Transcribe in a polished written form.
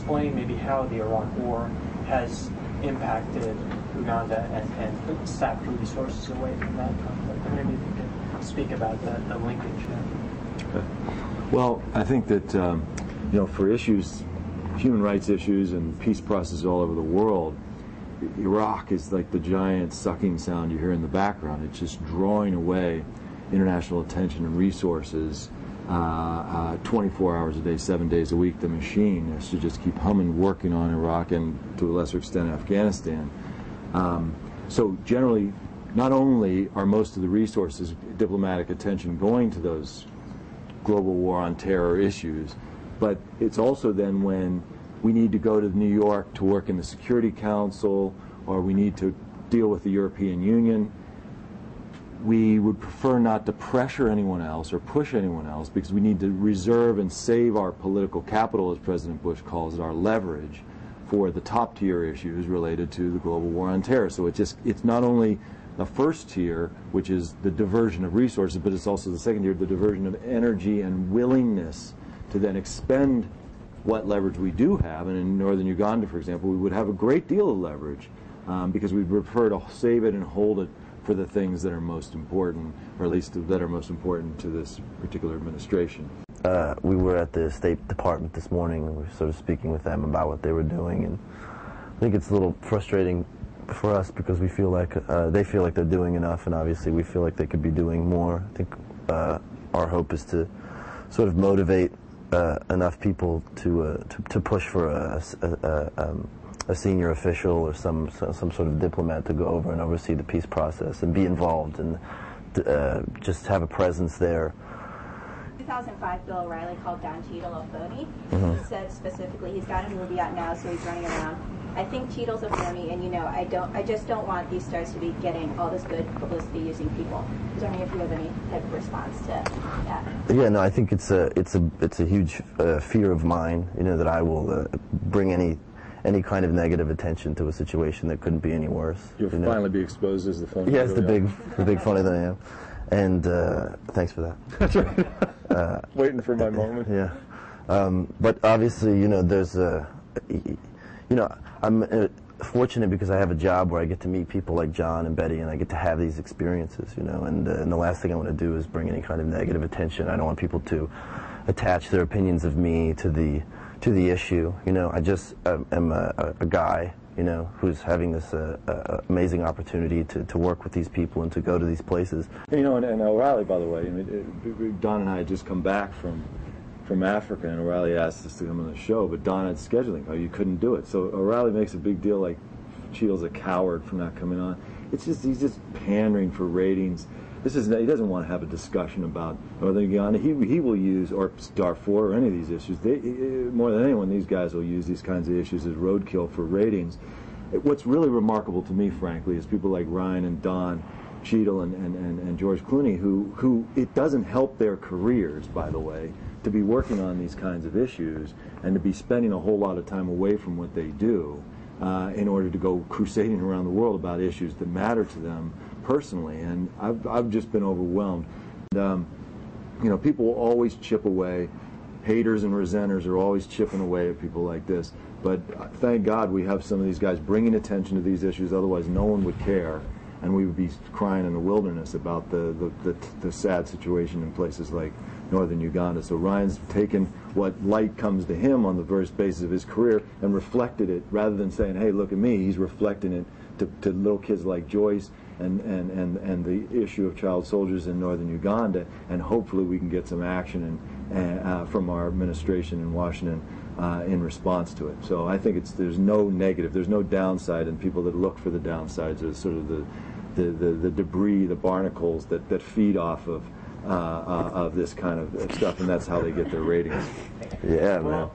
explain maybe how the Iraq War has impacted Uganda and sapped resources away from that conflict. And maybe if you can speak about the linkage there. Well, I think that for issues, human rights issues and peace processes all over the world, Iraq is like the giant sucking sound you hear in the background. It's just drawing away international attention and resources 24 hours a day, 7 days a week. The machine has to just keep humming, working on Iraq and to a lesser extent Afghanistan. So generally, not only are most of the resources, diplomatic attention going to those global war on terror issues, but it's also then when we need to go to New York to work in the Security Council, or we need to deal with the European Union, we would prefer not to pressure anyone else or push anyone else, because we need to reserve and save our political capital, as President Bush calls it, our leverage, for the top tier issues related to the global war on terror. So it's not only the first tier, which is the diversion of resources, but it's also the second tier, the diversion of energy and willingness to then expend what leverage we do have. And in Northern Uganda, for example, we would have a great deal of leverage because we'd prefer to save it and hold it for the things that are most important, or at least that are most important to this particular administration. We were at the State Department this morning, and we were sort of speaking with them about what they were doing, and I think it's a little frustrating for us because we feel like they feel like they're doing enough, and obviously we feel like they could be doing more. I think our hope is to sort of motivate enough people to push for a senior official or some sort of diplomat to go over and oversee the peace process and be involved and just have a presence there. 2005, Bill O'Reilly called Don Cheadle a phony. He said specifically he's got a movie out now, so he's running around. I think Cheadle's a phony, and I just don't want these stars to be getting all this good publicity using people. I was wondering if you have any type of response to that. Yeah, no, I think it's a huge fear of mine, that I will bring any kind of negative attention to a situation that couldn't be any worse. You'll finally be exposed as the phony. Yes, the big phony that I am. And thanks for that. That's right. Waiting for my moment. Yeah. But obviously, there's I'm fortunate because I have a job where I get to meet people like John and Betty, and I get to have these experiences, and the last thing I want to do is bring any kind of negative attention. I don't want people to attach their opinions of me to the issue. I just am a guy, who's having this amazing opportunity to work with these people and to go to these places. And O'Reilly, by the way, Don and I had just come back from Africa, and O'Reilly asked us to come on the show, but Don had scheduling. You couldn't do it. So O'Reilly makes a big deal like Cheadle's a coward for not coming on. He's just pandering for ratings. He doesn't want to have a discussion about Northern Uganda. He will use, or Darfur, or any of these issues. More than anyone, these guys will use these kinds of issues as roadkill for ratings. What's really remarkable to me, frankly, is people like Ryan and Don Cheadle and George Clooney, who it doesn't help their careers, by the way, to be working on these kinds of issues and to be spending a whole lot of time away from what they do in order to go crusading around the world about issues that matter to them personally. And I've just been overwhelmed. People will always chip away. Haters and resenters are always chipping away at people like this. But thank God we have some of these guys bringing attention to these issues. Otherwise, no one would care, and we would be crying in the wilderness about the sad situation in places like Northern Uganda. So Ryan's taken what light comes to him on the first basis of his career and reflected it, rather than saying, "Hey, look at me." He's reflecting it to little kids like Joyce and the issue of child soldiers in Northern Uganda, and hopefully we can get some action from our administration in Washington in response to it. So I think there's no negative, there's no downside, and people that look for the downsides are sort of the debris, the barnacles that feed off of this kind of stuff, and that's how they get their ratings. Yeah, man.